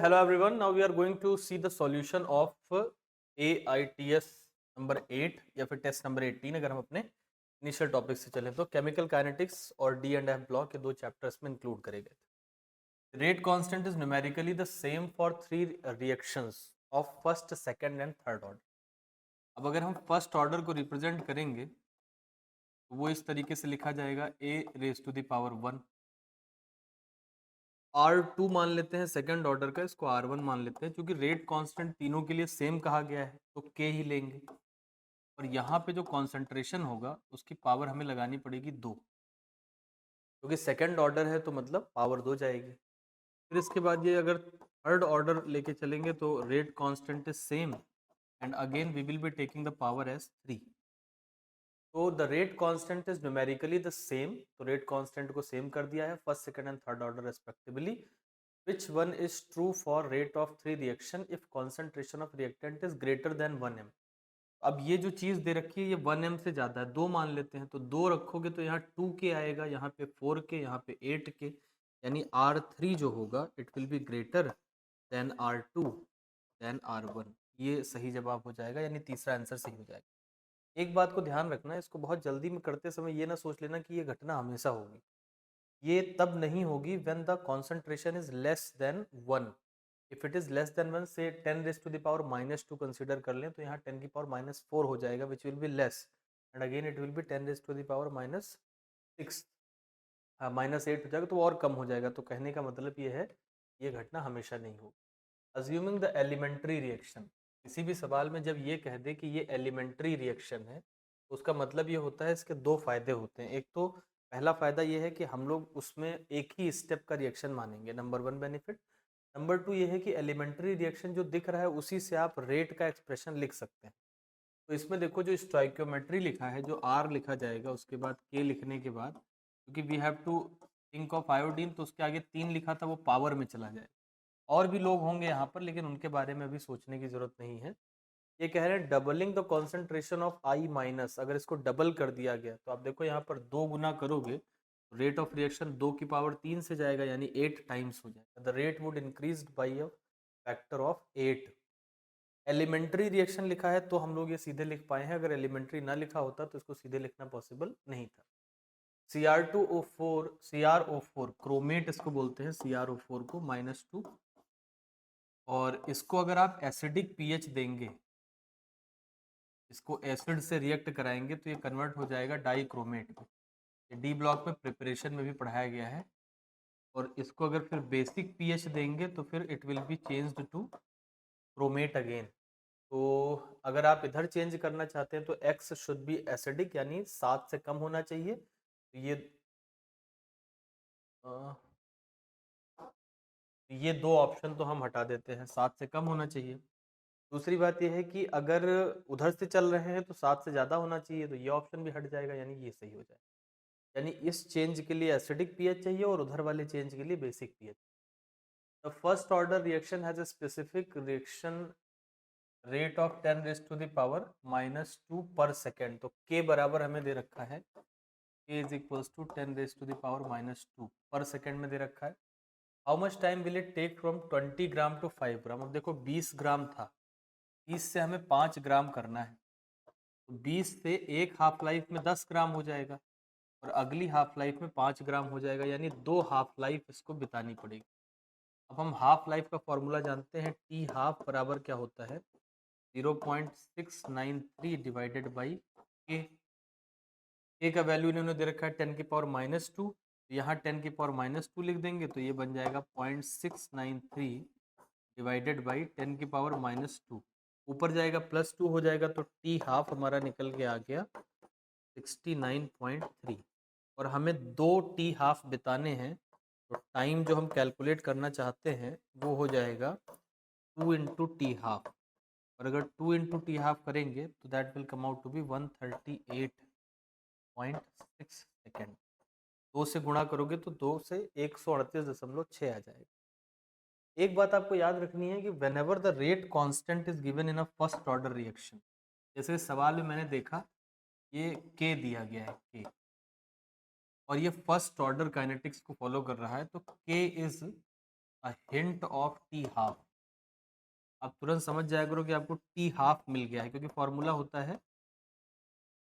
hello everyone. Now we are going to see the solution of AITS number 8 या फिर test number 18 अगर हम अपने इनिशियल टॉपिक से चलें तो केमिकल काइनेटिक्स और डी एंड एफ ब्लॉक के दो चैप्टर्स में इंक्लूड करे गए थे। Rate constant is numerically the same for three reactions of first, second and third order. अब अगर हम फर्स्ट ऑर्डर को रिप्रेजेंट करेंगे तो वो इस तरीके से लिखा जाएगा a⁻1। R2 मान लेते हैं सेकंड ऑर्डर का, इसको R1 मान लेते हैं। क्योंकि रेट कांस्टेंट तीनों के लिए सेम कहा गया है तो K ही लेंगे। और यहाँ पे जो कॉन्सेंट्रेशन होगा उसकी पावर हमें लगानी पड़ेगी 2, क्योंकि सेकंड ऑर्डर है तो मतलब पावर 2 जाएगी। फिर इसके बाद ये अगर थर्ड ऑर्डर लेके चलेंगे तो rate constant is same and again we will be taking the power as 3। तो the rate constant is numerically the same, तो रेट कांस्टेंट को सेम कर दिया है first, second and third order respectively. Which one is true for rate of 3 reaction if concentration of reactant is greater than 1 m? अब ये जो चीज दे रखी है ये 1 m से ज्यादा है, 2 मान लेते हैं। तो 2 रखोगे तो यहाँ 2K आएगा, यहाँ पे 4K, यहाँ पे 8K, यानी R3 जो होगा it will be greater than R2 than R1। ये सही जवाब हो जाएगा, यानी तीसरा आंसर सही हो जाएगा। एक बात को ध्यान रखना है, इसको बहुत जल्दी में करते समय ये ना सोच लेना कि ये घटना हमेशा होगी। ये तब नहीं होगी when the concentration is less than 1। if it is less than 1, say 10⁻⁻2 consider कर लें तो यहाँ 10⁻⁻4 हो जाएगा which will be less and again it will be 10⁻⁻6, हाँ -8 हो जाएगा तो और कम हो जाएगा। तो कहने का मतलब ये है ये घटना हमेशा नहीं होगी। अज्यूमिंग द एलिमेंट्री रिएक्शन, किसी भी सवाल में जब ये कह दे कि ये एलिमेंट्री रिएक्शन है तो उसका मतलब ये होता है इसके दो फायदे होते हैं। एक तो पहला फायदा ये है कि हम लोग उसमें एक ही स्टेप का रिएक्शन मानेंगे, नंबर 1 बेनिफिट। नंबर 2 ये है कि एलिमेंट्री रिएक्शन जो दिख रहा है उसी से आप रेट का एक्सप्रेशन लिख सकते हैं। तो इसमें देखो जो स्टोइकियोमेट्री लिखा है, जो R लिखा जाएगा उसके बाद K लिखने के बाद, क्योंकि we have to think of iodine तो उसके आगे 3 लिखा था वो पावर में चला जाएगा। और भी लोग होंगे यहाँ पर लेकिन उनके बारे में अभी सोचने की जरूरत नहीं है। ये कह रहे हैं doubling the concentration of I-, अगर इसको डबल कर दिया गया तो आप देखो यहाँ पर 2 गुना करोगे रेट ऑफ रिएक्शन 2 की पावर 3 से जाएगा, यानी 8 टाइम्स हो जाएगा। The rate would increase by a factor of 8। Elementary reaction लिखा है तो हम लोग ये सीधे लिख पाए हैं, अगर एलिमेंट्री ना लिखा होता तो इसको सीधे लिखना पॉसिबल नहीं था। CrO4 क्रोमेट इसको बोलते हैं, CrO4 को -2। और इसको अगर आप एसिडिक पीएच देंगे, इसको एसिड से रिएक्ट कराएंगे तो ये कन्वर्ट हो जाएगा डाइक्रोमेट में। ये डी ब्लॉक में प्रिपरेशन में भी पढ़ाया गया है। और इसको अगर फिर बेसिक पीएच देंगे तो फिर it will be changed to chromate again. तो अगर आप इधर चेंज करना चाहते हैं तो एक्स शुड बी एसिडिक, यानी 7 से कम होना चाहिए। तो ये दो ऑप्शन तो हम हटा देते हैं, 7 से कम होना चाहिए। दूसरी बात यह है कि अगर उधर से चल रहे हैं तो 7 से ज़्यादा होना चाहिए, तो ये ऑप्शन भी हट जाएगा, यानी ये सही हो जाएगा। यानी इस चेंज के लिए एसिडिक पीएच चाहिए और उधर वाले चेंज के लिए basic pH. The first order reaction has a specific reaction rate of 10⁻⁻2 पर सेकेंड। तो के बराबर हमें दे रखा है, k इज इक्वल्स टू 10⁻⁻2 पर सेकेंड में दे रखा है। How much time will it take from 20 gram to 5 gram. अब देखो 20 ग्राम था, 20 से हमें 5 ग्राम करना है, तो 20 से एक हाफ लाइफ में 10 ग्राम हो जाएगा और अगली हाफ लाइफ में 5 ग्राम हो जाएगा, यानी 2 हाफ लाइफ इसको बितानी पड़ेगी। अब हम हाफ लाइफ का फॉर्मूला जानते हैं, टी हाफ बराबर क्या होता है 0.693 डिवाइडेड बाई के। के का वैल्यू इन्होंने दे रखा है 10⁻², यहाँ 10⁻² लिख देंगे तो ये बन जाएगा 0.693 डिवाइडेड बाई 10⁻²। ऊपर जाएगा +2 हो जाएगा तो टी हाफ हमारा निकल के आ गया 69.3। और हमें 2 टी हाफ बिताने हैं तो टाइम जो हम कैलकुलेट करना चाहते हैं वो हो जाएगा 2 इंटू टी हाफ। और अगर 2 इंटू टी हाफ करेंगे तो that will come out to be 138.6 second. 2 से गुणा करोगे तो 2 से 138.6 आ जाएगा। एक बात आपको याद रखनी है कि whenever the rate constant is given in a first order reaction, जैसे सवाल में मैंने देखा ये के दिया गया है के, और ये फर्स्ट ऑर्डर काइनेटिक्स को फॉलो कर रहा है, तो के is a hint of T half. आप तुरंत समझ जाया करो कि आपको टी हाफ मिल गया है, क्योंकि फॉर्मूला होता है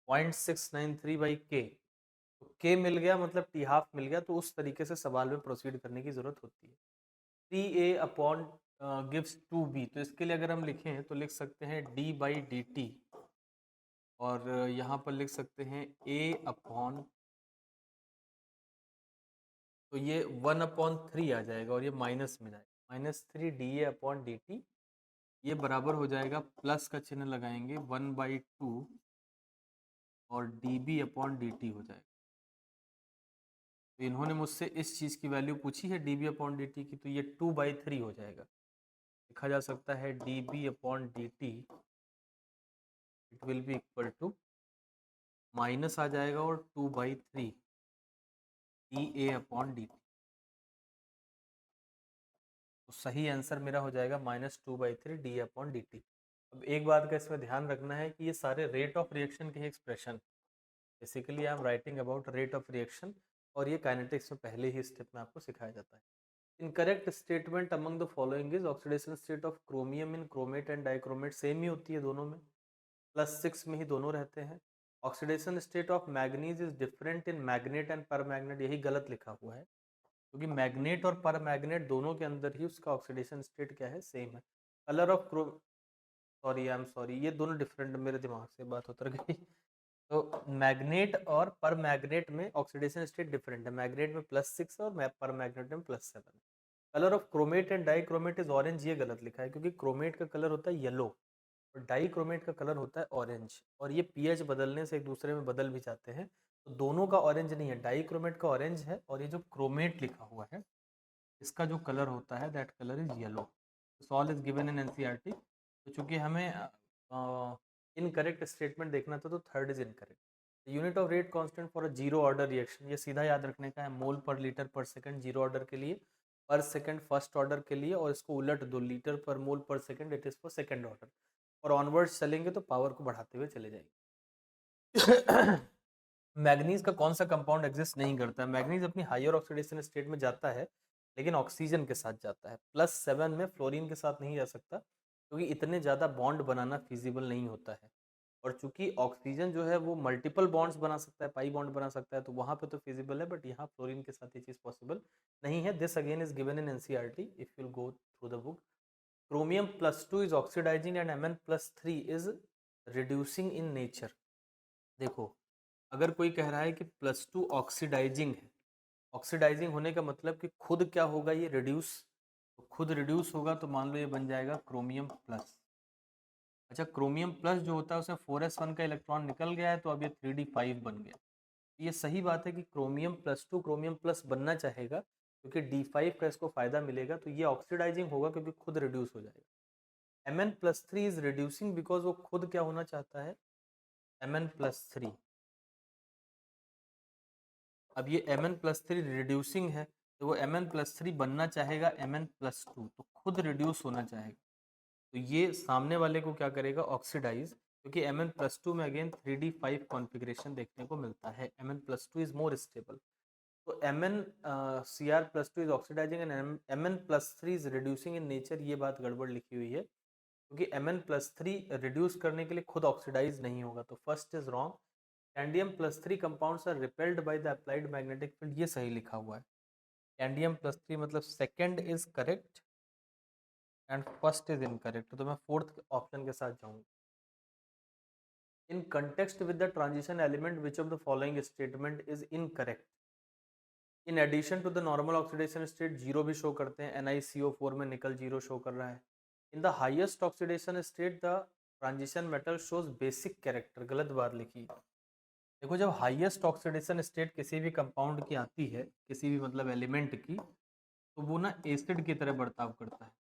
0.693/k। तो के मिल गया मतलब टी हाफ मिल गया, तो उस तरीके से सवाल में प्रोसीड करने की जरूरत होती है। 3a अपॉन गिव्स 2b, तो इसके लिए अगर हम लिखें तो लिख सकते हैं d/dt, और यहाँ पर लिख सकते हैं a अपॉन, तो ये 1/3 आ जाएगा और ये माइनस में जाएगा, -3 da/dt। ये बराबर हो जाएगा, प्लस का चिन्ह लगाएंगे 1/2 और db/dt हो जाएगा। तो इन्होंने मुझसे इस चीज़ की वैल्यू पूछी है db/dt की, तो ये 2/3 हो जाएगा। लिखा जा सकता है db/dt it will be equal to, minus आ जाएगा और 2/3 da/dt। तो सही आंसर मेरा हो जाएगा -2/3 da/dt। अब एक बात का इसमें ध्यान रखना है कि ये सारे रेट ऑफ रिएक्शन के expression, basically I am writing about rate of reaction, और ये काइनेटिक्स में पहले ही स्टेप में आपको सिखाया जाता है। Incorrect statement among the following is, oxidation state of chromium in chromate and dichromate same ही होती है दोनों में, +6 में ही दोनों रहते हैं। Oxidation state of manganese is different in magnet and पर मैग्नेट, यही गलत लिखा हुआ है, क्योंकि मैग्नेट और पर मैग्नेट दोनों के अंदर ही उसका ऑक्सीडेशन स्टेट क्या है, सेम है। Colour of sorry, I am sorry, ये दोनों डिफरेंट, मेरे दिमाग से बात उतर गई। तो मैग्नेट और पर मैग्नेट में ऑक्सीडेशन स्टेट डिफरेंट है, मैग्नेट में +6 और पर मैग्नेट में +7। Colour of chromate and dichromate is orange, ये गलत लिखा है, क्योंकि क्रोमेट का कलर होता है येलो और डाइक्रोमेट का कलर होता है ऑरेंज, और ये पीएच बदलने से एक दूसरे में बदल भी जाते हैं। तो दोनों का ऑरेंज नहीं है, डाइक्रोमेट का ऑरेंज है, और ये जो क्रोमेट लिखा हुआ है इसका जो कलर होता है that colour is yellow. Sol is given in NCERT. तो चूंकि हमें इनकरेक्ट स्टेटमेंट देखना था, तो third is incorrect. Unit of rate constant for a zero order reaction, ये सीधा याद रखने का है, मोल पर लीटर पर सेकंड जीरो ऑर्डर के लिए, पर सेकंड फर्स्ट ऑर्डर के लिए, और इसको उलट दो, लीटर पर मोल पर second it is for second order, और ऑनवर्ड्स चलेंगे तो पावर को बढ़ाते हुए चले जाएंगे। मैग्नीज का कौन सा कंपाउंड एग्जिस्ट नहीं करता है? मैग्नीज अपनी हायर ऑक्सीडेशन स्टेट में जाता है, लेकिन ऑक्सीजन के साथ जाता है। +7 में फ्लोरीन के साथ नहीं जा सकता, क्योंकि इतने ज़्यादा बॉन्ड बनाना फिजिबल नहीं होता है, और चूंकि ऑक्सीजन जो है वो मल्टीपल बॉन्ड्स बना सकता है, पाई बॉन्ड बना सकता है, तो वहाँ पे तो फिजिबल है, बट यहाँ फ्लोरीन के साथ ये चीज़ पॉसिबल नहीं है। This again is given in NCERT if you go through the book. Chromium +2 is oxidising and Mn+3 is reducing in nature. देखो, अगर कोई कह रहा है कि +2 ऑक्सीडाइजिंग है, ऑक्सीडाइजिंग होने का मतलब कि खुद क्या होगा, ये रिड्यूस, तो खुद रिड्यूस होगा, तो मान लो ये बन जाएगा क्रोमियम प्लस। अच्छा, क्रोमियम प्लस जो होता है उसमें 4s1 का इलेक्ट्रॉन निकल गया है, तो अब ये 3d5 बन गया। ये सही बात है कि क्रोमियम +2 क्रोमियम प्लस बनना चाहेगा, क्योंकि d5 का इसको फायदा मिलेगा, तो ये ऑक्सीडाइजिंग होगा क्योंकि खुद रिड्यूस हो जाएगा। Mn+3 इज रिड्यूसिंग बिकॉज वो खुद क्या होना चाहता है, Mn+3। अब ये Mn+3 रिड्यूसिंग है, तो वो Mn+3 बनना चाहेगा Mn+2, तो खुद रिड्यूस होना चाहेगा, तो ये सामने वाले को क्या करेगा, ऑक्सीडाइज, क्योंकि Mn+2 में अगेन 3d5 कॉन्फ़िगरेशन देखने को मिलता है। Mn+2 इज मोर स्टेबल, तो Cr+2 is oxidising and Mn+3 is reducing in nature, ये बात गड़बड़ लिखी हुई है, क्योंकि Mn+3 रिड्यूस करने के लिए खुद ऑक्सीडाइज नहीं होगा, तो first is wrong. Candium+3 compounds are repelled by the applied magnetic field, ये सही लिखा हुआ है। Candium+3 मतलब second is correct and first is incorrect, तो मैं फोर्थ ऑप्शन के साथ जाऊंगा। In context with the transition element which of the following statement is incorrect? In addition to the normal oxidation state, zero भी show करते हैं, NiCO4 में निकल जीरो शो कर रहा है। In the highest oxidation state the transition metal shows basic character, गलत बात लिखी है। देखो, जब हाईएस्ट ऑक्सीडेशन स्टेट किसी भी कंपाउंड की आती है, किसी भी मतलब एलिमेंट की, तो वो ना एसिड की तरह बर्ताव करता है,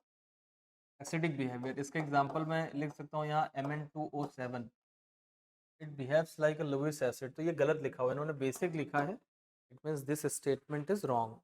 एसिडिक बिहेवियर। इसका एग्जांपल मैं लिख सकता हूँ यहाँ Mn2O7, it behaves like a Lewis acid, तो ये गलत लिखा हुआ है, इन्होंने बेसिक लिखा है, it means this statement is wrong.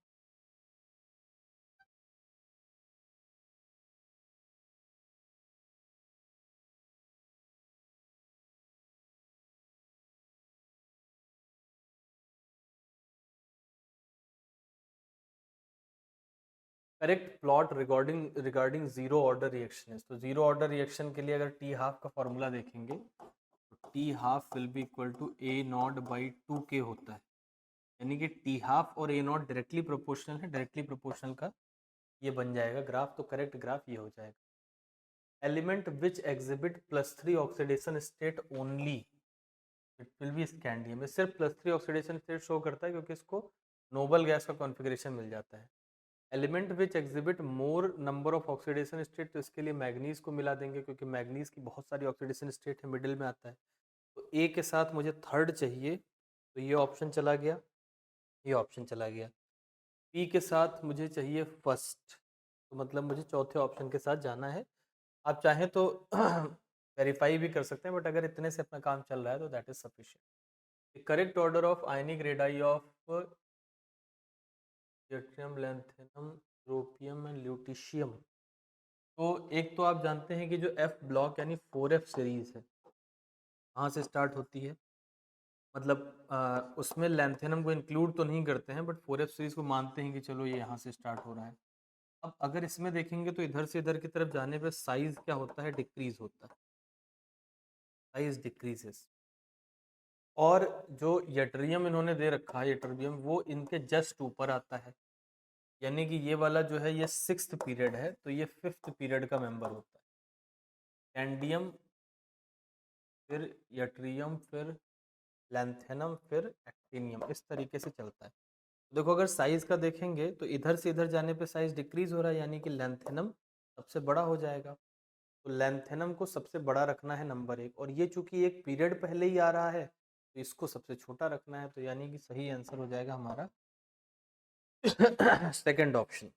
Correct plot regarding regarding zero order reaction है। तो जीरो ऑर्डर रिएक्शन के लिए अगर टी हाफ का फॉर्मूला देखेंगे तो t half will be equal to A nought by 2k होता है, यानी कि टी हाफ और ए नॉट डायरेक्टली प्रोपोर्शनल है, डायरेक्टली प्रोपोर्शनल का ये बन जाएगा ग्राफ। तो करेक्ट ग्राफ ये हो जाएगा। Element which exhibit +3 oxidation state only it will B scandium. ये सिर्फ +3 ऑक्सीडेशन स्टेट शो करता है क्योंकि इसको नोबल गैस का कॉन्फ़िगरेशन मिल जाता है। Element which exhibit more number of oxidation state, तो इसके लिए मैग्नीज को मिला देंगे क्योंकि मैग्नीज की बहुत सारी ऑक्सीडेशन स्टेट है, मिडिल में आता है। तो ए के साथ मुझे थर्ड चाहिए, तो ये ऑप्शन चला गया, ये ऑप्शन चला गया। पी के साथ मुझे चाहिए फर्स्ट, तो मतलब मुझे चौथे ऑप्शन के साथ जाना है। आप चाहें तो वेरीफाई भी कर सकते हैं, बट अगर इतने से अपना काम चल रहा है तो that is sufficient. Correct order of ionic radii of yttrium, lanthanum, europium and ल्यूटिशियम। तो एक तो आप जानते हैं कि जो एफ ब्लॉक यानी 4F सीरीज है कहाँ से स्टार्ट होती है, मतलब उसमें लैंथेनम को इंक्लूड तो नहीं करते हैं, बट 4F सीरीज को मानते हैं कि चलो ये यहाँ से स्टार्ट हो रहा है। अब अगर इसमें देखेंगे तो इधर से इधर की तरफ जाने पे साइज क्या होता है, डिक्रीज होता है, साइज डिक्रीजेस। और जो यट्रियम इन्होंने दे रखा है, यट्रियम, वो इनके जस्ट ऊपर आता है, यानी कि ये वाला जो है ये 6th पीरियड है, तो ये 5th पीरियड का मेंबर होता है। कैंडियम, फिर यट्रियम, फिर लैंथेनम, फिर एक्टिनियम, इस तरीके से चलता है। देखो अगर साइज का देखेंगे तो इधर से इधर जाने पे साइज डिक्रीज हो रहा है, यानी कि लैंथेनम सबसे बड़ा हो जाएगा। तो लैंथेनम को सबसे बड़ा रखना है नंबर 1, और ये चूंकि एक पीरियड पहले ही आ रहा है तो इसको सबसे छोटा रखना है, तो यानी कि सही आंसर हो जाएगा हमारा सेकंड ऑप्शन।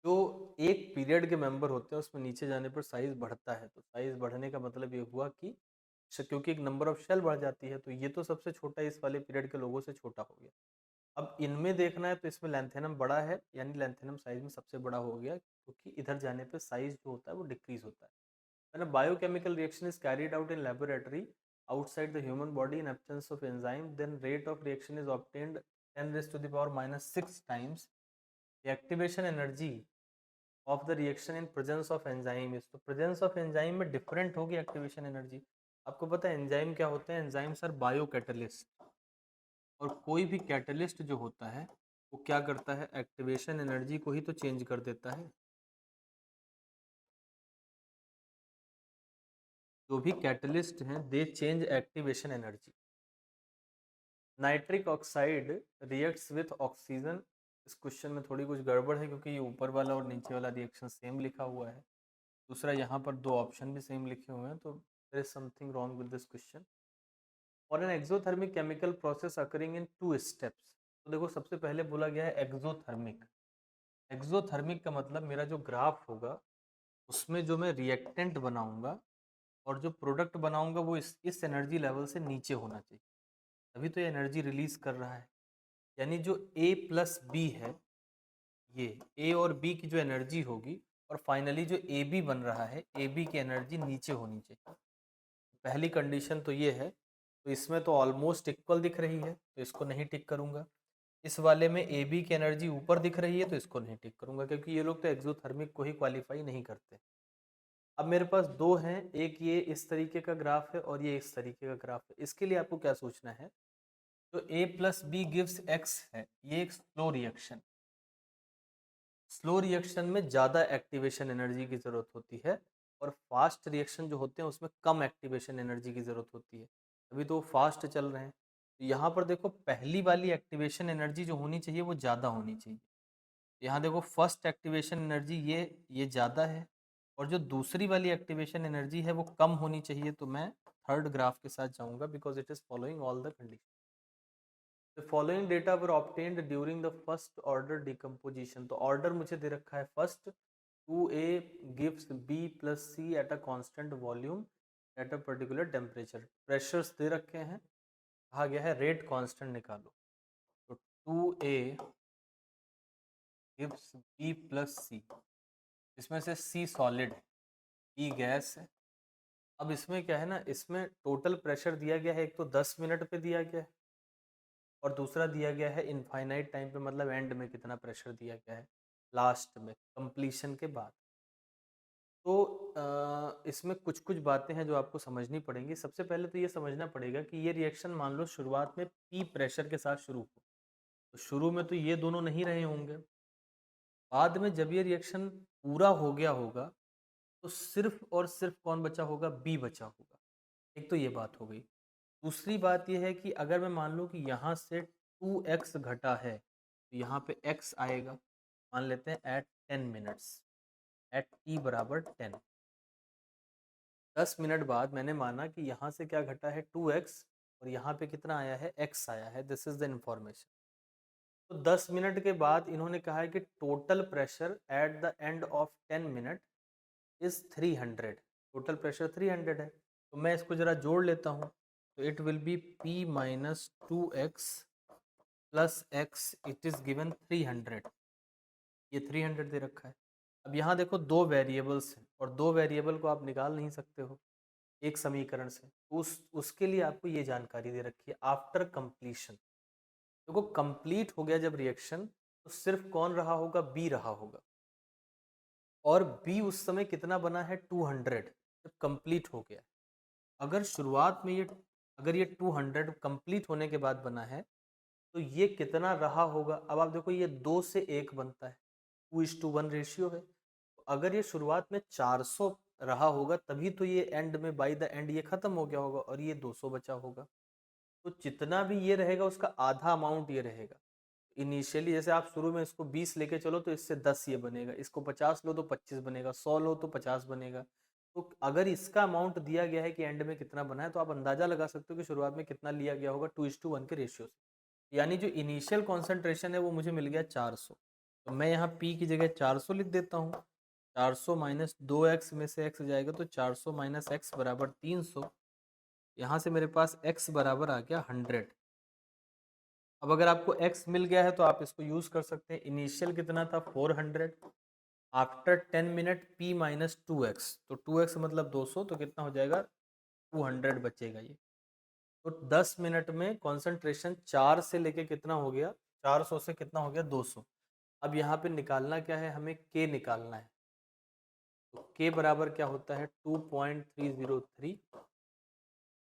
जो एक पीरियड के मेंबर होते हैं उसमें नीचे जाने पर साइज बढ़ता है, तो साइज बढ़ने का मतलब ये हुआ कि क्योंकि एक नंबर ऑफ शेल बढ़ जाती है, तो ये तो सबसे छोटा इस वाले पीरियड के लोगों से छोटा हो गया। अब इनमें देखना है तो इसमें लैंथेनम बड़ा है, यानी लैंथेनम साइज में सबसे बड़ा हो गया, क्योंकि इधर जाने पे साइज जो होता है वो डिक्रीज होता है। When a biochemical reaction is carried out in laboratory outside the human body in absence of enzyme, then rate of reaction is obtained 10 raised to the power -6 times the activation energy of the reaction in presence of enzyme is। तो presence of enzyme में different होगी activation energy। आपको पता है enzyme क्या होते हैं, enzyme sir bio catalyst, और कोई भी कैटलिस्ट जो होता है वो क्या करता है, एक्टिवेशन एनर्जी को ही तो चेंज कर देता है। जो भी कैटलिस्ट हैं दे change activation energy. Nitric oxide reacts with oxygen, इस क्वेश्चन में थोड़ी कुछ गड़बड़ है क्योंकि ये ऊपर वाला और नीचे वाला रिएक्शन सेम लिखा हुआ है। दूसरा यहाँ पर दो ऑप्शन भी सेम लिखे हुए हैं, तो there is something wrong with this question. और an exothermic chemical process occurring in 2 steps. तो देखो सबसे पहले बोला गया है एक्सोथर्मिक। एक्सोथर्मिक का मतलब मेरा जो ग्राफ होगा उसमें जो मैं रिएक्टेंट बनाऊंगा और जो प्रोडक्ट बनाऊंगा वो इस एनर्जी लेवल से नीचे होना चाहिए, तभी तो ये एनर्जी रिलीज कर रहा है। यानी जो A प्लस बी है, ये A और B की जो एनर्जी होगी, और फाइनली जो AB बन रहा है, AB की एनर्जी नीचे होनी चाहिए। पहली कंडीशन तो ये है, तो इसमें तो ऑलमोस्ट इक्वल दिख रही है तो इसको नहीं टिक करूंगा। इस वाले में AB की एनर्जी ऊपर दिख रही है तो इसको नहीं टिक करूंगा, क्योंकि ये लोग तो एक्सोथर्मिक को ही क्वालिफाई नहीं करते। अब मेरे पास दो हैं, एक ये इस तरीके का ग्राफ है और ये इस तरीके का ग्राफ है। इसके लिए आपको क्या सोचना है, तो A plus B gives X है, ये एक स्लो रिएक्शन। स्लो रिएक्शन में ज़्यादा एक्टिवेशन एनर्जी की ज़रूरत होती है, और फास्ट रिएक्शन जो होते हैं उसमें कम एक्टिवेशन एनर्जी की ज़रूरत होती है, अभी तो फास्ट चल रहे हैं। तो यहाँ पर देखो पहली वाली एक्टिवेशन एनर्जी जो होनी चाहिए वो ज़्यादा होनी चाहिए। यहाँ देखो फर्स्ट एक्टिवेशन एनर्जी ये ज़्यादा है, और जो दूसरी वाली एक्टिवेशन एनर्जी है वो कम होनी चाहिए, तो मैं थर्ड ग्राफ के साथ जाऊँगा because it is following all the condition. The following data were obtained during the first order decomposition। तो ऑर्डर मुझे दे रखा है first, 2A gives B plus C at a constant volume at a particular temperature। Pressures दे रखे हैं, कहा गया है रेट कांस्टेंट निकालो। तो 2A gives B plus C, इसमें से C सॉलिड है, E गैस है। अब इसमें क्या है ना, इसमें टोटल प्रेशर दिया गया है, एक तो 10 मिनट पे दिया गया है और दूसरा दिया गया है इनफाइनाइट टाइम पे, मतलब एंड में कितना प्रेशर दिया गया है, लास्ट में कंप्लीशन के बाद। तो इसमें कुछ कुछ बातें हैं जो आपको समझनी पड़ेंगी। सबसे पहले तो ये समझना पड़ेगा कि ये रिएक्शन मान लो शुरुआत में पी प्रेशर के साथ शुरू हो, तो शुरू में तो ये दोनों नहीं रहे होंगे। बाद में जब ये रिएक्शन पूरा हो गया होगा तो सिर्फ और सिर्फ कौन बचा होगा, बी बचा होगा। एक तो ये बात हो गई। दूसरी बात ये है कि अगर मैं मान लूँ कि यहाँ से 2x घटा है तो यहाँ पे x आएगा, मान लेते हैं एट 10 मिनट्स, एट t बराबर 10। 10 मिनट बाद मैंने माना कि यहाँ से क्या घटा है, 2x, और यहाँ पे कितना आया है, x आया है। This is the information. तो 10 मिनट के बाद इन्होंने कहा है कि total pressure at the end of 10 minute is 300। Total pressure 300 है। तो मैं इसको जरा जोड़ लेता हूँ, तो it will B P minus 2x plus x, it is given 300। ये 300 दे रखा है। अब यहाँ देखो दो वेरिएबल्स हैं और दो वेरिएबल को आप निकाल नहीं सकते हो एक समीकरण से। उसके लिए आपको ये जानकारी दे रखी है आफ्टर कंप्लीशन। देखो कंप्लीट हो गया जब रिएक्शन, तो सिर्फ कौन रहा होगा, बी रहा होगा। और बी उस समय कितना बना है, 200, जब कंप्लीट हो गया। अगर शुरुआत में ये, अगर ये 200 कंप्लीट होने के बाद बना है तो ये कितना रहा होगा। अब आप देखो ये 2 से 1 बनता है, 2:1 रेशियो है। तो अगर ये शुरुआत में 400 रहा होगा तभी तो ये एंड में, बाय द एंड ये खत्म हो गया होगा और ये 200 बचा होगा। तो जितना भी ये रहेगा उसका आधा अमाउंट ये रहेगा। इनिशियली जैसे आप शुरू में इसको 20 लेके चलो तो इससे 10 ये बनेगा, इसको 50 लो तो 25 बनेगा, 100 लो तो 50 बनेगा। तो अगर इसका अमाउंट दिया गया है कि एंड में कितना बना है, तो आप अंदाजा लगा सकते हो कि शुरुआत में कितना लिया गया होगा 2:1 के रेशियो से। यानी जो इनिशियल कॉन्सेंट्रेशन है वो मुझे मिल गया 400। तो मैं यहाँ P की जगह 400 लिख देता हूँ। 400 माइनस 2x में से x जाएगा तो 400 माइनस x बराबर 300। यहाँ से मेरे पास x बराबर आ गया 100। अब अगर आपको x मिल गया है तो आप इसको यूज कर सकते हैं। इनिशियल कितना था, 400। After 10 minute p minus 2x, तो 2x मतलब 200, तो कितना हो जाएगा, 200 बचेगा ये। तो 10 मिनट में कॉन्सेंट्रेशन 4 से लेके कितना हो गया, 400 से कितना हो गया, 200। अब यहाँ पे निकालना क्या है, हमें k निकालना है। तो k बराबर क्या होता है, 2.303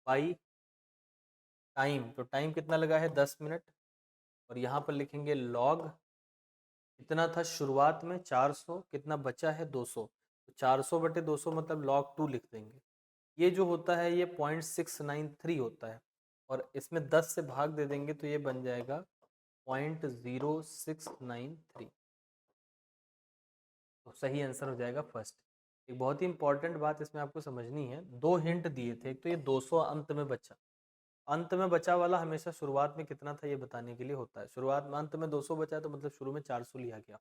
बाई टाइम। तो टाइम कितना लगा है, 10 मिनट। और यहाँ पर लिखेंगे लॉग, कितना था शुरुआत में 400, कितना बचा है 200, तो 400 बटे 200 मतलब log 2 लिख देंगे। ये जो होता है ये 0.693 होता है, और इसमें 10 से भाग दे देंगे तो ये बन जाएगा 0.0693। तो सही आंसर हो जाएगा फर्स्ट। एक बहुत ही इंपॉर्टेंट बात इसमें आपको समझनी है, दो हिंट दिए थे। एक तो ये 200 अंत में बचा, अंत में बचा वाला हमेशा शुरुआत में कितना था ये बताने के लिए होता है। शुरुआत में अंत में 200 बचा है तो मतलब शुरू में 400 लिया गया,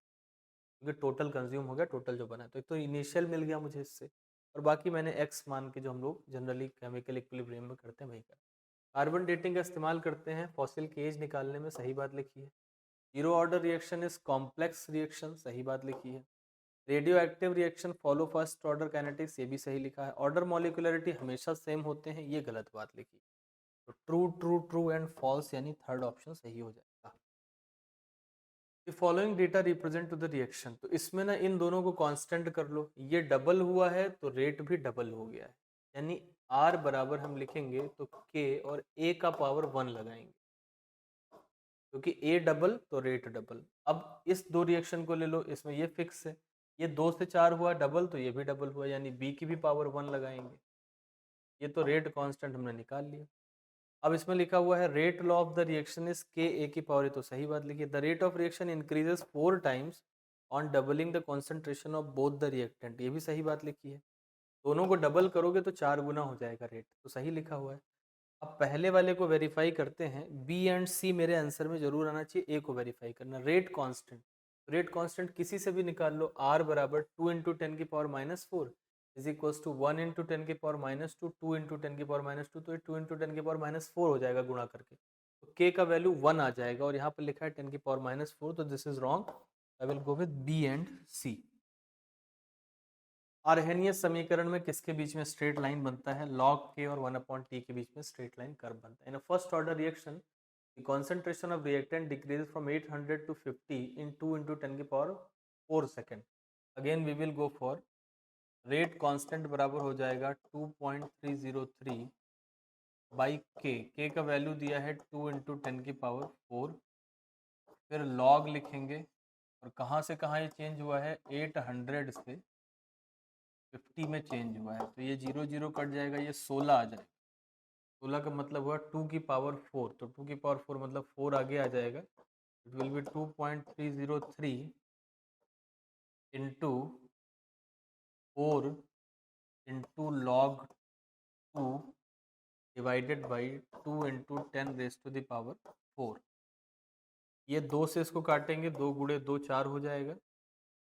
क्योंकि टोटल कंज्यूम हो गया, टोटल जो बना है। तो एक तो इनिशियल मिल गया मुझे इससे, और बाकी मैंने एक्स मान के जो हम लोग जनरली केमिकल इक्विलिब्रियम में करते हैं वही कर। कार्बन डेटिंग का इस्तेमाल करते हैं फॉसिल की एज निकालने में, सही बात लिखी है। Zero order reaction is complex reaction, सही बात लिखी है। Radio active reaction follow first order kinetics, ये भी सही लिखा है। ऑर्डर मॉलिक्यूलरिटी हमेशा सेम होते हैं, ये गलत बात लिखी। तो true true true and false, यानी थर्ड ऑप्शन सही हो जाएगा। Following data represent to the reaction, तो इसमें ना इन दोनों को कांस्टेंट कर लो, ये डबल हुआ है तो रेट भी डबल हो गया है। यानी R बराबर हम लिखेंगे तो K और A का पावर 1 लगाएंगे, क्योंकि A डबल तो रेट डबल। अब इस दो रिएक्शन को ले लो, इसमें ये फिक्स है, ये 2 से 4 हुआ डबल तो ये भी डबल हुआ, यानी B की भी पावर 1 लगाएंगे। ये तो रेट कांस्टेंट हमने निकाल लिया। अब इसमें लिखा हुआ है rate law of the reaction is के ए की पावर, तो सही बात लिखी है। The rate of reaction increases 4 times on doubling the concentration of both the reactant, ये भी सही बात लिखी है। दोनों को डबल करोगे तो 4 गुना हो जाएगा रेट, तो सही लिखा हुआ है। अब पहले वाले को वेरीफाई करते हैं, बी एंड सी मेरे आंसर में जरूर आना चाहिए, ए को वेरीफाई करना। रेट कांस्टेंट, रेट कांस्टेंट किसी से भी निकाल लो, आर बराबर 2 इंटू 10 की power -4 is equals to 1 into 10 की पावर -2, 2 इंटू 10 की पावर -2, तो ये 2 इंटू 10 की पावर -4 हो जाएगा गुणा करके। तो k का वैल्यू 1 आ जाएगा, और यहाँ पर लिखा है 10 की पावर -4, तो this is wrong. I will go with B and C. Arrhenius समीकरण में किसके बीच में स्ट्रेट लाइन बनता है, log k और 1/t के बीच में स्ट्रेट लाइन कर्व बनता है। In first order reaction the concentration of reactant decreases from 800 to 50 in 2 into 10 की power 4 second. Again we will go for rate constant बराबर हो जाएगा 2.303 बाई के का वैल्यू दिया है 2 इंटू 10 की पावर 4, फिर लॉग लिखेंगे और कहाँ से कहाँ ये चेंज हुआ है 800 से 50 में चेंज हुआ है, तो ये 0 0 कट जाएगा, ये 16 आ जाएगा। 16 का मतलब हुआ 2 की पावर 4, तो 2 की पावर 4 मतलब 4 आगे आ जाएगा। It will be 2.303 into 4 into log 2 divided by 2 into 10 raise to the power 4। ये 2 से इसको काटेंगे, 2 गुणे 2 4 हो जाएगा।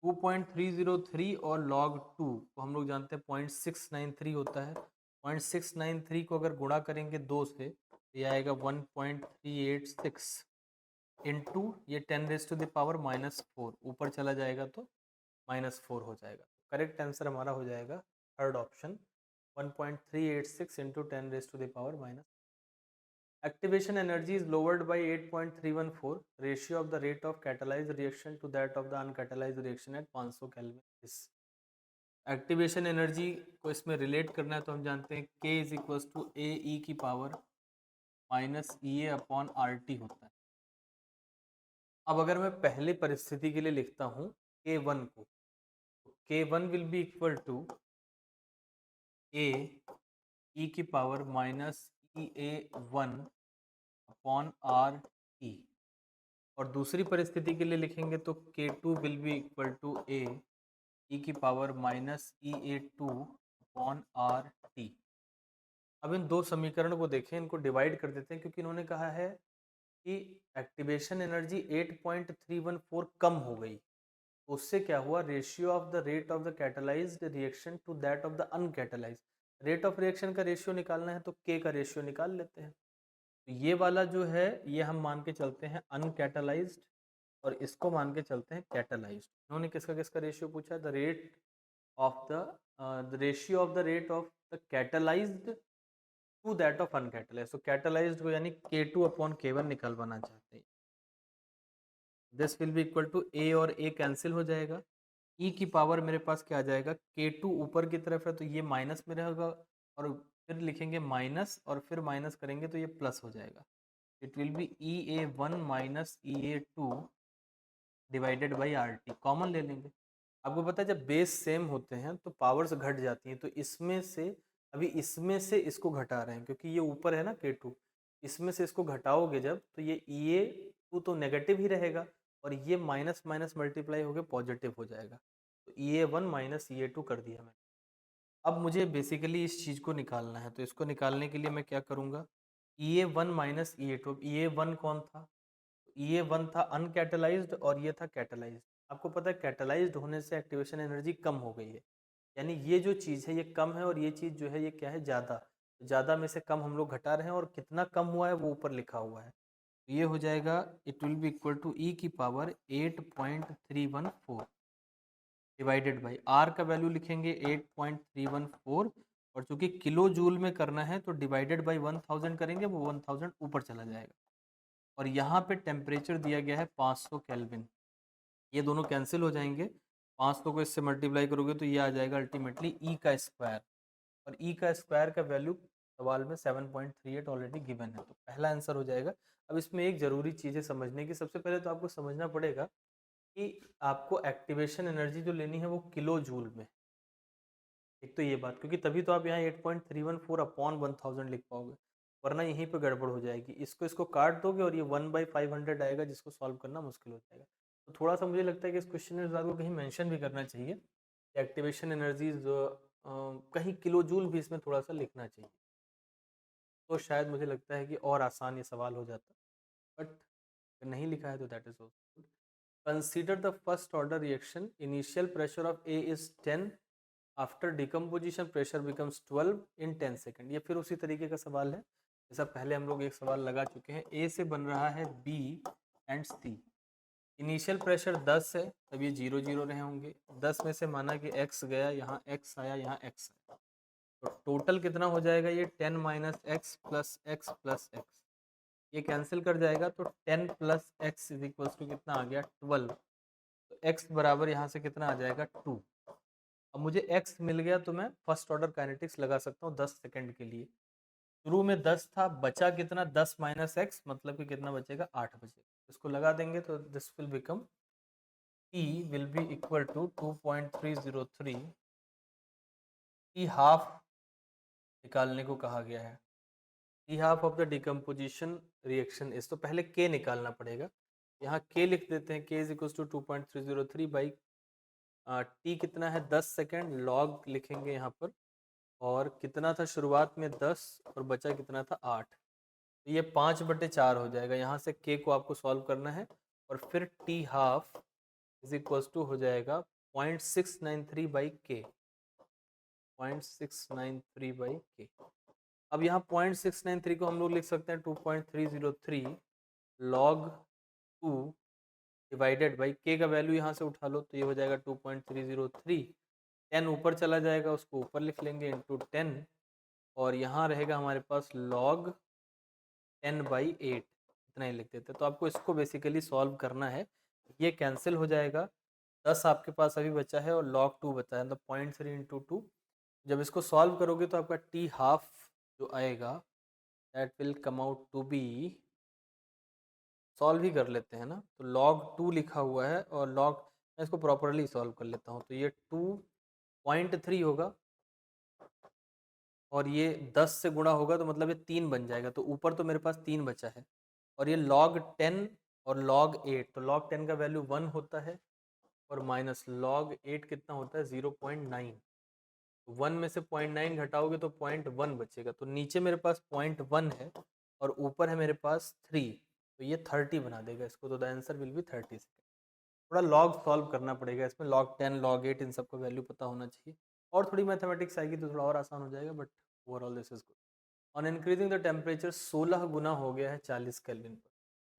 2.303 और log 2 को हम लोग जानते हैं 0.693 होता है। 0.693 को अगर गुणा करेंगे 2 से तो ये आएगा 1.386 इंटू ये 10 रेज टू द पावर -4, ऊपर चला जाएगा तो -4 हो जाएगा। करेक्ट आंसर हमारा हो जाएगा third option 1.386 into 10 raise to the power -। Activation energy is lowered by 8.314, ratio of the rate of catalyzed reaction to that of the uncatalyzed reaction at 500 Kelvin is। Activation energy को इसमें relate करना है तो हम जानते हैं K is equals to A E की power minus E ए upon R T होता है। अब अगर मैं पहले परिस्थिति के लिए लिखता हूँ K1 को, तो K1 will be equal to A E की power minus E A one upon R T, और दूसरी परिस्थिति के लिए लिखेंगे तो K2 will be equal to A E की power minus E A two upon R T. अब इन दो समीकरण को देखें, इनको डिवाइड कर देते हैं क्योंकि इन्होंने कहा है कि एक्टिवेशन एनर्जी 8.314 कम हो गई। उससे क्या हुआ, ratio of the rate of the catalysed reaction to that of the uncatalysed. Rate of reaction का रेशियो निकालना है तो के का रेशियो निकाल लेते हैं। तो ये वाला जो है ये हम मान के चलते हैं अनकैटालाइज्ड और इसको मान के चलते हैं कैटालाइज्ड। इन्होंने किसका किसका रेशियो पूछा है, the rate of the ratio of the rate of the catalysed to that of uncatalysed. तो कैटालाइज्ड को यानी K2 अपॉन K1 निकालवाना चाहते हैं। This will be equal to A और ए कैंसिल हो जाएगा, ई की पावर मेरे पास क्या आ जाएगा, K2 ऊपर की तरफ है तो ये माइनस में रहेगा और फिर लिखेंगे माइनस और फिर माइनस करेंगे तो ये प्लस हो जाएगा। It will be E A one minus E A two divided by R T, common ले लेंगे। आपको पता है जब बेस सेम होते हैं तो पावर्स घट जाती हैं, तो इसमें से अभी इसमें से इसको घटा रहे हैं क्योंकि ये ऊपर है ना K2, इसमें से इसको घटाओगे जब तो ये ई ए टू तो नेगेटिव ही रहेगा और ये माइनस माइनस मल्टीप्लाई होकर पॉजिटिव हो जाएगा। तो E A one minus E A two कर दिया मैंने। अब मुझे बेसिकली इस चीज़ को निकालना है, तो इसको निकालने के लिए मैं क्या करूँगा, E A one minus E A two. E A one कौन था, ई ए वन था अनकैटलाइज्ड और ये था कैटलाइज्ड। आपको पता है कैटलाइज्ड होने से एक्टिवेशन एनर्जी कम हो गई है, यानी ये जो चीज़ है ये कम है और ये चीज़ जो है ये क्या है, ज़्यादा। ज़्यादा में से कम हम लोग घटा रहे हैं और कितना कम हुआ है वो ऊपर लिखा हुआ है। तो ये हो जाएगा it will be equal to E की पावर 8.314 डिवाइडेड बाई आर का वैल्यू लिखेंगे 8.314 और चूंकि किलो जूल में करना है तो डिवाइडेड बाई 1000 करेंगे, वो 1000 ऊपर चला जाएगा। और यहाँ पे टेम्परेचर दिया गया है 500 केल्विन, ये दोनों कैंसिल हो जाएंगे। 500 को इससे मल्टीप्लाई करोगे तो ये आ जाएगा अल्टीमेटली ई का स्क्वायर, और ई का स्क्वायर का वैल्यू सवाल में 7.38 ऑलरेडी गिवन है, तो पहला आंसर हो जाएगा। अब इसमें एक ज़रूरी चीज़ है समझने की, सबसे पहले तो आपको समझना पड़ेगा कि आपको एक्टिवेशन एनर्जी जो लेनी है वो किलो जूल में। एक तो ये बात, क्योंकि तभी तो आप यहाँ 8.314 अपॉन 1000 लिख पाओगे, वरना यहीं पे गड़बड़ हो जाएगी। इसको काट दोगे और ये 1/500 आएगा जिसको सॉल्व करना मुश्किल हो जाएगा। तो थोड़ा सा मुझे लगता है कि इस क्वेश्चन में आपको कहीं मेंशन भी करना चाहिए, एक्टिवेशन एनर्जीज कहीं किलो जूल भी इसमें थोड़ा सा लिखना चाहिए, तो शायद मुझे लगता है कि और आसान ये सवाल हो जाता, बट नहीं लिखा है तो that is also good. Consider the first order reaction, initial pressure of A is 10, after decomposition pressure becomes 12 in 10 second. ये फिर उसी तरीके का सवाल है जैसा पहले हम लोग एक सवाल लगा चुके हैं। ए से बन रहा है B and C, initial pressure 10 है तब ये 0 0 रहे होंगे, 10 में से माना कि x गया, यहाँ x आया, यहाँ x आया, तो टोटल कितना हो जाएगा ये 10 minus X plus X plus X. ये कैंसिल कर जाएगा तो 10 plus X is equal to कितना आ गया 12। तो x बराबर यहाँ से कितना आ जाएगा 2। अब मुझे x मिल गया तो मैं फर्स्ट ऑर्डर काइनेटिक्स लगा सकता हूँ 10 सेकंड के लिए। शुरू में 10 था, बचा कितना 10 माइनस एक्स, मतलब कि कितना बचेगा 8 बचेगा। इसको लगा देंगे तो this will become t will be equal to 2.303। t half निकालने को कहा गया है। T half of the decomposition reaction is, तो पहले k निकालना पड़ेगा। यहाँ k लिख देते हैं, k is equal to 2.303 by t कितना है 10 सेकेंड, लॉग लिखेंगे यहाँ पर। और कितना था शुरुआत में 10 और बचा कितना था 8, तो ये 5/4 हो जाएगा। यहाँ से k को आपको सॉल्व करना है और फिर t half is equal to हो जाएगा 0.693 बाई के, 0.693 बाई के। अब यहाँ 0.693 को हम लोग लिख सकते हैं 2.303 log 2 डिवाइडेड बाई के का वैल्यू यहाँ से उठा लो तो ये हो जाएगा 2.303। 10 ऊपर चला जाएगा, उसको ऊपर लिख लेंगे इंटू 10, और यहाँ रहेगा हमारे पास log 10/8, इतना ही लिख देते हैं। तो आपको इसको बेसिकली सॉल्व करना है। ये कैंसिल हो जाएगा, 10 आपके पास अभी बचा है और log 2 बचा है, मतलब 0.3 इंटू 2। जब इसको सॉल्व करोगे तो आपका टी हाफ जो आएगा that will come out to be, solve ही कर लेते हैं ना, तो log 2 लिखा हुआ है और log, मैं इसको प्रॉपरली सॉल्व कर लेता हूँ। तो ये 2.3 होगा और ये 10 से गुणा होगा तो मतलब ये 3 बन जाएगा, तो ऊपर तो मेरे पास 3 बचा है। और ये log 10 और log 8, तो log 10 का वैल्यू 1 होता है और माइनस log 8 कितना होता है 0.9। 1 में से 0.9 घटाओगे तो 0.1 बचेगा, तो नीचे मेरे पास 0.1 है और ऊपर है मेरे पास 3, तो ये 30 बना देगा इसको। तो the answer will be 30 second. थोड़ा लॉग सॉल्व करना पड़ेगा इसमें, log 10 log 8 इन सबका वैल्यू पता होना चाहिए, और थोड़ी मैथमेटिक्स आएगी तो थोड़ा और आसान हो जाएगा, but overall this is good. On increasing the temperature 16 गुना हो गया है 40 केल्विन पर।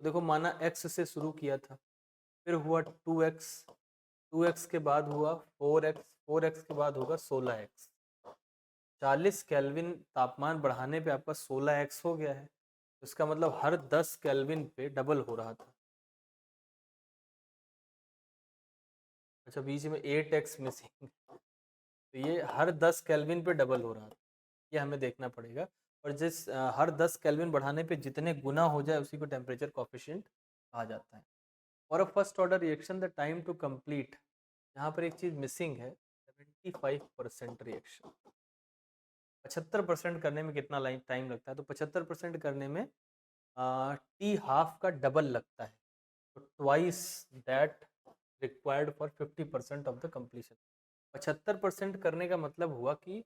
तो देखो माना x से शुरू किया था, फिर हुआ 2x, 2x के बाद हुआ 4x, 4x के बाद होगा 16x। 40 केल्विन तापमान बढ़ाने पे आपका 16x हो गया है, इसका मतलब हर 10 केल्विन पे डबल हो रहा था। अच्छा बीच में 8x मिसिंग, तो ये हर 10 केल्विन पे डबल हो रहा था, ये हमें देखना पड़ेगा। और जिस हर 10 केल्विन बढ़ाने पे जितने गुना हो जाए उसी को टेम्परेचर कोफिशिएंट कहा जाता है। और a first order reaction the time to complete, यहाँ पर एक चीज़ मिसिंग है, 75% रिएक्शन। 75% करने में कितना टाइम लगता है, तो 75% करने में टी हाफ का डबल लगता है, तो twice that required for 50% of the completion. 75% करने का मतलब हुआ कि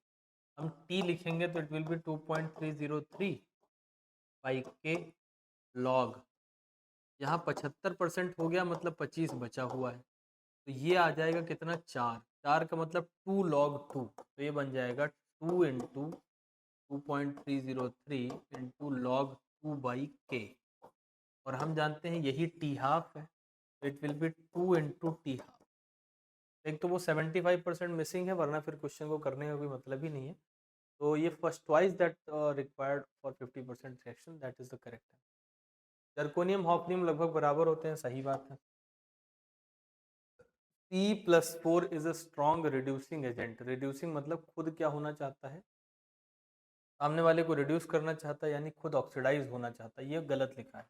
हम टी लिखेंगे तो इट विल बी 2.303 बाई के लॉग, यहाँ 75% हो गया मतलब 25 बचा हुआ है, तो ये आ जाएगा कितना 4, 4 का मतलब 2 log 2, तो ये बन जाएगा 2 इंटू 2.303 इंटू log 2 बाई के, और हम जानते हैं यही टी हाफ है, it will B 2 into T half. एक तो वो 75% मिसिंग है, वरना फिर क्वेश्चन को करने का कोई मतलब ही नहीं है। तो ये first twice that required for 50% reaction, that is the correct answer. Zirconium hafnium लगभग बराबर होते हैं, सही बात है। C+4 is a strong reducing agent, reducing मतलब खुद क्या होना चाहता है, सामने वाले को रिड्यूस करना चाहता है, यानी खुद ऑक्सीडाइज होना चाहता है, ये गलत लिखा है।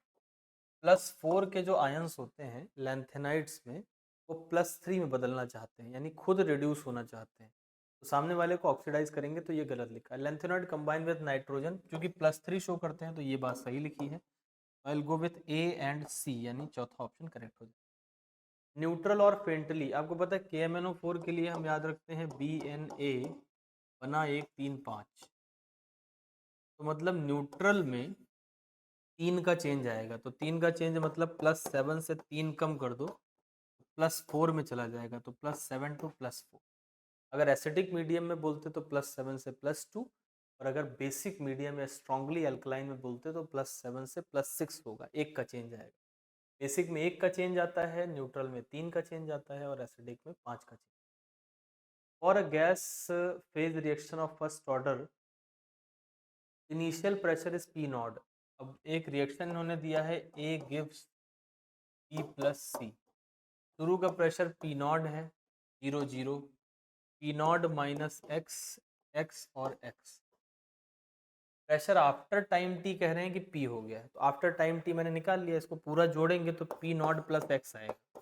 +4 के जो आयंस होते हैं लैंथेनाइड्स में, वो +3 में बदलना चाहते हैं, यानी खुद रिड्यूस होना चाहते हैं, तो सामने वाले को ऑक्सीडाइज करेंगे, तो ये गलत लिखा है। लैंथेनाइड कंबाइन विद नाइट्रोजन, क्योंकि +3 शो करते हैं, तो ये बात सही लिखी है। आई will go with A and C, यानी चौथा ऑप्शन करेक्ट हो जाए। न्यूट्रल और फेंटली, आपको पता है KMnO4 के लिए हम याद रखते हैं BNA बना 1 3 5, तो मतलब न्यूट्रल में 3 का चेंज आएगा, तो 3 का चेंज मतलब +7 से 3 कम कर दो, +4 में चला जाएगा, तो +7 टू +4। अगर एसिडिक मीडियम में बोलते तो +7 से +2, और अगर बेसिक मीडियम या स्ट्रांगली अल्कलाइन में बोलते तो +7 से +6 होगा, एक का चेंज आएगा। बेसिक में 1 का चेंज आता है, न्यूट्रल में 3 का चेंज आता है, और एसिडिक में 5 का चेंज। और a gas phase reaction of first order, initial pressure is P0, अब एक रिएक्शन इन्होंने दिया है ए गिव्स ई प्लस सी। शुरू का प्रेशर पी नॉट है 0 0, P naught minus X, X और X. Pressure after time T कह रहे हैं कि पी हो गया है, तो आफ्टर टाइम टी मैंने निकाल लिया, इसको पूरा जोड़ेंगे तो पी नॉट प्लस एक्स आएगा।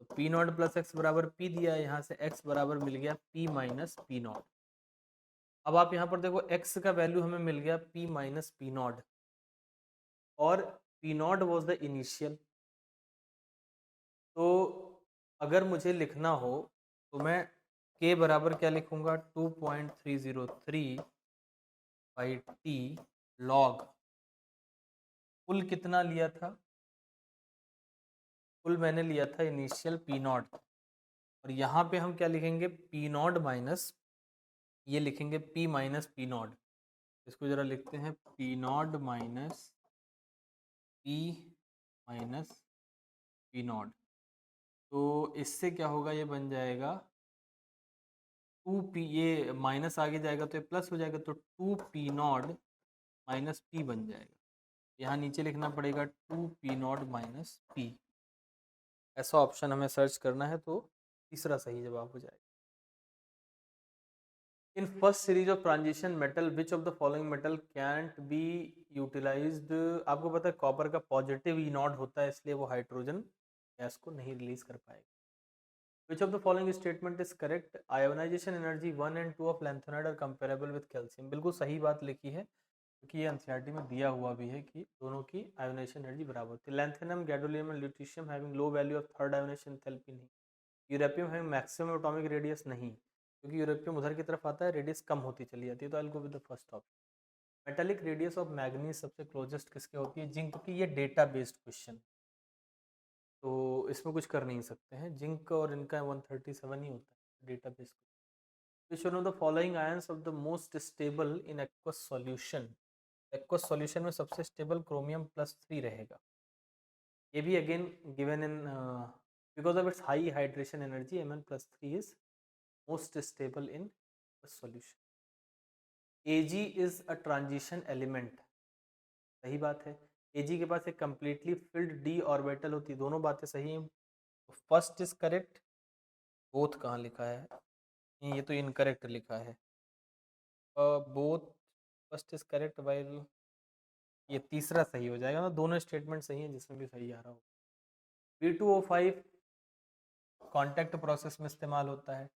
तो पी नॉट प्लस एक्स बराबर पी दिया है, यहाँ से एक्स बराबर मिल गया पी माइनस पी नॉट। अब आप यहाँ पर देखो एक्स का वैल्यू हमें मिल गया पी माइनस पी नॉट, और P not was the initial. तो अगर मुझे लिखना हो तो मैं के बराबर क्या लिखूंगा, 2.303 बाई टी लॉग, कुल कितना लिया था, कुल मैंने लिया था इनिशियल पी नॉट, और यहाँ पे हम क्या लिखेंगे पी नॉट माइनस, ये लिखेंगे पी माइनस पी नॉट। इसको जरा लिखते हैं P naught minus P minus P not. तो इससे क्या होगा, ये बन जाएगा 2p, ये माइनस आगे जाएगा तो ये प्लस हो जाएगा, तो 2p नॉट माइनस पी बन जाएगा। यहाँ नीचे लिखना पड़ेगा 2p नॉट माइनस पी। ऐसा ऑप्शन हमें सर्च करना है, तो तीसरा सही जवाब हो जाएगा। In first series of transition metal which of the following metal can't be utilised. आपको पता है कॉपर का पॉजिटिव ई नॉट होता है, इसलिए वो हाइड्रोजन गैस को नहीं रिलीज कर पाएगा। Which of the following statement is correct? Ionization energy 1 and 2 of lanthanide are comparable with calcium। बिल्कुल सही बात लिखी है, क्योंकि ये एनसीईआरटी में दिया हुआ भी है कि दोनों की आयोनाइजेशन एनर्जी बराबर होती है। Lanthanum, gadolinium and lutetium having low value of third ionization enthalpy नहीं। Europium having maximum atomic radius नहीं, क्योंकि यूरेपियम उधर की तरफ आता है, रेडियस कम होती चली जाती है। तो आई will go with the first option. Metallic radius of manganese सबसे क्लोजेस्ट किसके होती है, जिंक की। ये डेटा बेस्ड क्वेश्चन, तो इसमें कुछ कर नहीं सकते हैं। जिंक और इनका 137 ही होता है data base. Which one of the following ions of the most stable in aqueous solution? aqueous solution में सबसे स्टेबल क्रोमियम प्लस 3 रहेगा। ये भी again given in because of its high hydration energy, Mn plus 3 is most stable in solution. Ag is a transition element, सही बात है। Ag के पास एक कंप्लीटली फिल्ड डी ऑर्बिटल होती है, दोनों बातें सही हैं। फर्स्ट इज करेक्ट, बोथ कहाँ लिखा है, ये तो इनकरेक्ट लिखा है। Both first is correct while, ये तीसरा सही हो जाएगा ना, दोनों स्टेटमेंट सही हैं जिसमें भी सही आ रहा हो। V2O5 कॉन्टैक्ट प्रोसेस में इस्तेमाल होता है।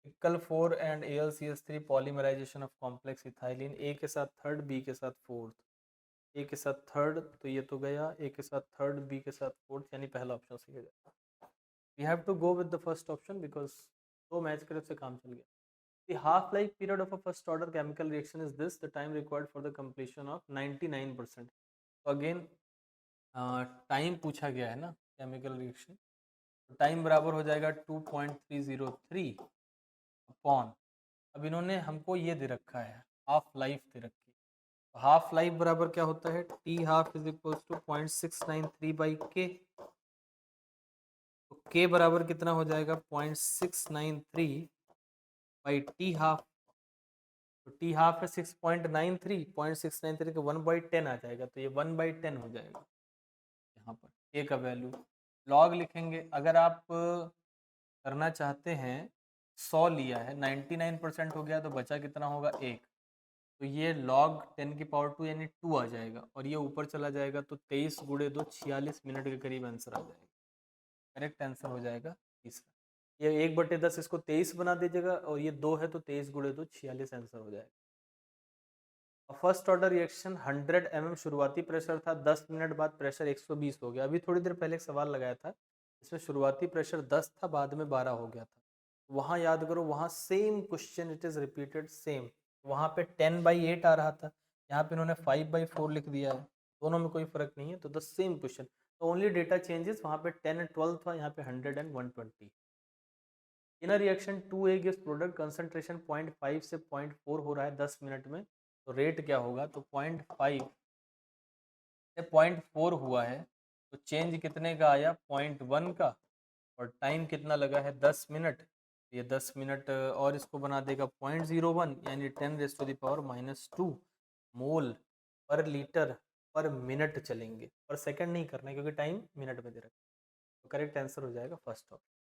इक्कल 4 and AlCH3 polymerization of complex ethylene, A के साथ थर्ड, बी के साथ फोर्थ। ए के साथ थर्ड तो ये तो गया, ए के साथ थर्ड, बी के साथ फोर्थ, यानी पहला ऑप्शन सही हो जाएगा। We have to go with the first option because दो मैच करे से काम चल गया। The half-life period of a first-order chemical reaction is this: the time required for the completion of 99%। तो अगेन टाइम पूछा गया है ना केमिकल रिएक्शन, तो टाइम बराबर हो जाएगा 2.303 अपॉन, अब इन्होंने हमको ये दे रखा है हाफ लाइफ दे रखी है, तो हाफ लाइफ बराबर क्या होता है, t half is equal to 0.693 by K. तो के बराबर कितना हो जाएगा 0.693 बाई टी हाफ, तो टी हाफ है 6.93, 0.693 का 1/10 आ जाएगा, तो ये 1/10 हो जाएगा यहाँ पर ए का वैल्यू। लॉग लिखेंगे, अगर आप करना चाहते हैं 100 लिया है, 99% हो गया, तो बचा कितना होगा 1, तो ये log 10 की पावर 2 यानी 2 आ जाएगा, और ये ऊपर चला जाएगा तो 23 गुणे 2 46 मिनट के करीब आंसर आ जाएगा। करेक्ट आंसर हो जाएगा तीसरा। ये 1/10 इसको 23 बना दीजिएगा, और ये 2 है तो 23 गुणे 2 46 आंसर हो जाएगा। फर्स्ट ऑर्डर रिएक्शन 100 mm शुरुआती प्रेशर था, 10 मिनट बाद प्रेशर 120 हो गया। अभी थोड़ी देर पहले एक सवाल लगाया था, इसमें शुरुआती प्रेशर 10 था, बाद में 12 हो गया था। वहाँ याद करो, वहाँ same question it is repeated same. वहाँ पे 10/8 आ रहा था, यहाँ पे इन्होंने 5/4 लिख दिया है, दोनों में कोई फर्क नहीं है, तो द सेम क्वेश्चन, तो ओनली डेटा चेंजेस। वहाँ पे 10 and 12 था, यहाँ पे 100 and 120। In reaction 2A gives product concentration 0.5 से 0.4 हो रहा है 10 मिनट में, तो रेट क्या होगा, तो 0.5 से 0.4 हुआ है, तो चेंज कितने का आया 0.1 का, और टाइम कितना लगा है 10 मिनट, ये 10 मिनट और इसको बना देगा 0.01 यानी 10⁻⁻² मोल पर लीटर पर मिनट चलेंगे, पर सेकंड नहीं करना है क्योंकि टाइम मिनट में दे रखा है। तो करेक्ट आंसर हो जाएगा फर्स्ट ऑप्शन।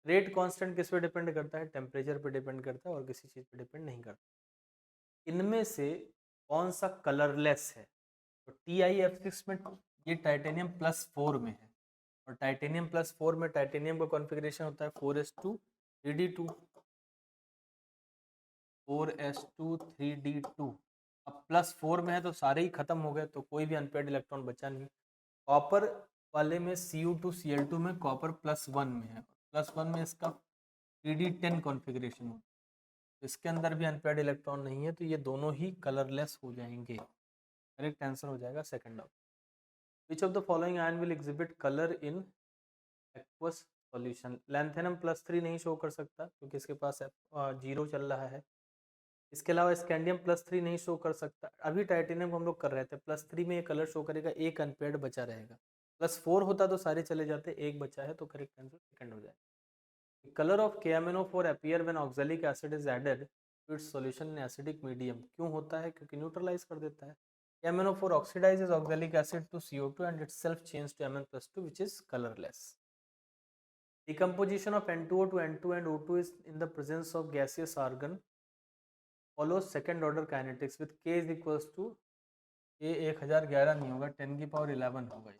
रेट कांस्टेंट किस पे डिपेंड करता है? टेम्परेचर पे डिपेंड करता है और किसी चीज़ पे डिपेंड नहीं करता। इनमें से कौन सा कलरलेस है? तो TiF6 में ये टाइटेनियम +4 में है, और टाइटेनियम +4 में टाइटेनियम का कॉन्फ़िगरेशन होता है 4s2 3d2, 4s2 3d2। अब +4 में है तो सारे ही खत्म हो गए, तो कोई भी अनपेयर्ड इलेक्ट्रॉन बचा नहीं। कॉपर वाले में Cu2 Cl2 में कॉपर +1 में है, +1 में इसका 3d10 कॉन्फ़िगरेशन है, इसके अंदर भी अनपेयर्ड इलेक्ट्रॉन नहीं है, तो ये दोनों ही कलरलेस हो जाएंगे। करेक्ट आंसर हो जाएगा second option. Which of the following ion will exhibit colour in aqueous solution? Lanthanum +3 नहीं शो कर सकता क्योंकि इसके पास 0 चल रहा है। इसके अलावा स्कैंडियम +3 नहीं शो कर सकता। अभी टाइटेनियम को हम लोग कर रहे थे, +3 में ये कलर शो करेगा, एक अनपेयर्ड बचा रहेगा। +4 होता तो सारे चले जाते, एक बचा है, तो करेक्ट आंसर सेकंड हो जाएगा। Colour of KMnO4 appear when oxalic acid is added to its solution in acidic medium. क्यों होता है? क्योंकि न्यूट्रलाइज कर देता है। KMnO4 oxidizes oxalic acid to CO2 and itself changes to Mn+2, which is colorless. Decomposition of N2O to N2 and O2 is in the presence of gaseous argon follows second order kinetics with K is equals to K 1011 नहीं होगा, 10⁻11 होगा।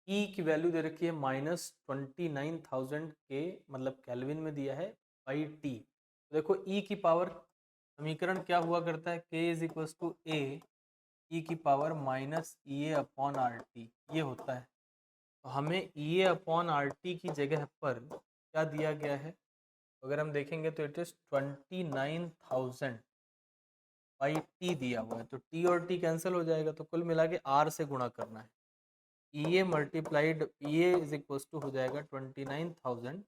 E की value दे रखी है -29,000 के, मतलब kelvin में दिया है, बाई टी। तो देखो E की पावर समीकरण क्या हुआ करता है? K is equals to A E की पावर -EA/RT, ये होता है। तो हमें EA/RT की जगह पर क्या दिया गया है? अगर हम देखेंगे तो इट इज 29,000 बाई टी दिया हुआ है, तो टी और टी कैंसिल हो जाएगा, तो कुल मिला के R से गुणा करना है। EA multiplied EA is equals to हो जाएगा 29,000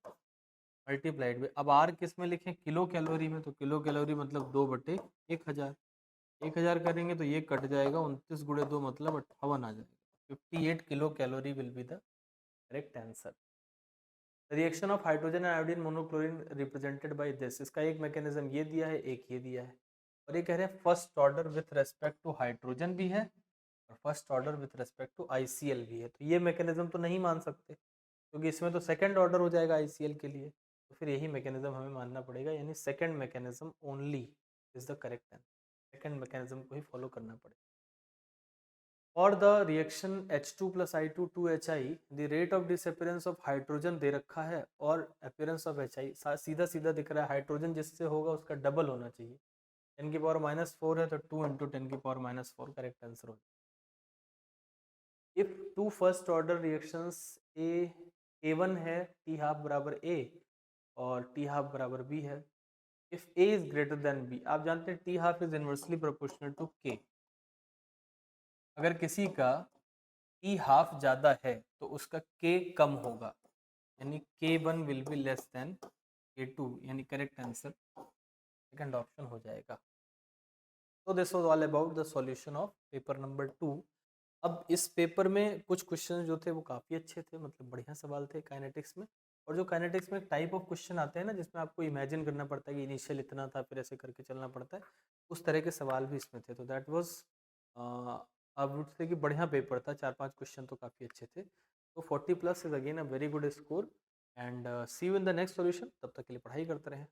मल्टीप्लाइड में, अब R किस में लिखें? किलो कैलोरी में, तो किलो कैलोरी मतलब 2/1000। 1000 करेंगे तो ये कट जाएगा, 29 × 2 मतलब 58 आ जाएगा। 58 kilo calorie will be the correct answer. Reaction of hydrogen and iodine monochlorine represented by this. इसका एक मैकेनिज्म ये दिया है, एक ये दिया है, और ये कह रहे हैं first order with respect to hydrogen भी है और first order with respect to ICL भी है। तो ये मैकेनिज्म तो नहीं मान सकते क्योंकि इसमें तो सेकंड ऑर्डर हो जाएगा ICL के लिए, तो फिर यही मैकेनिज्म हमें मानना पड़ेगा, यानी second mechanism only is the correct answer. Second mechanism को ही फॉलो करना पड़ेगा। और the reaction H2 + I2 2HI, the rate of disappearance of hydrogen दे रखा है और अपीयरेंस ऑफ HI सीधा सीधा दिख रहा है, हाइड्रोजन जिससे होगा उसका डबल होना चाहिए। 10⁻⁻4 है तो 2 × 10⁻⁴ करेक्ट आंसर हो। If two first order reactions A1 है, T½ बराबर A और T½ बराबर B है, if A is greater than B, आप जानते हैं T½ is inversely proportional to K। अगर किसी का T½ ज़्यादा है तो उसका K कम होगा, यानी K1 will be less than K2, यानी करेक्ट आंसर सेकंड ऑप्शन हो जाएगा। तो this was all about the solution of paper number 2। अब इस पेपर में कुछ क्वेश्चन जो थे वो काफ़ी अच्छे थे, मतलब बढ़िया सवाल थे काइनेटिक्स में। और जो काइनेटिक्स में टाइप ऑफ क्वेश्चन आते हैं ना, जिसमें आपको इमेजिन करना पड़ता है कि इनिशियल इतना था फिर ऐसे करके चलना पड़ता है, उस तरह के सवाल भी इसमें थे। तो दैट वाज आप वुड से कि बढ़िया पेपर था, 4-5 क्वेश्चन तो काफ़ी अच्छे थे। तो 40+ is again a very good score, and see you in the next solution. तब तक के लिए पढ़ाई करते रहें।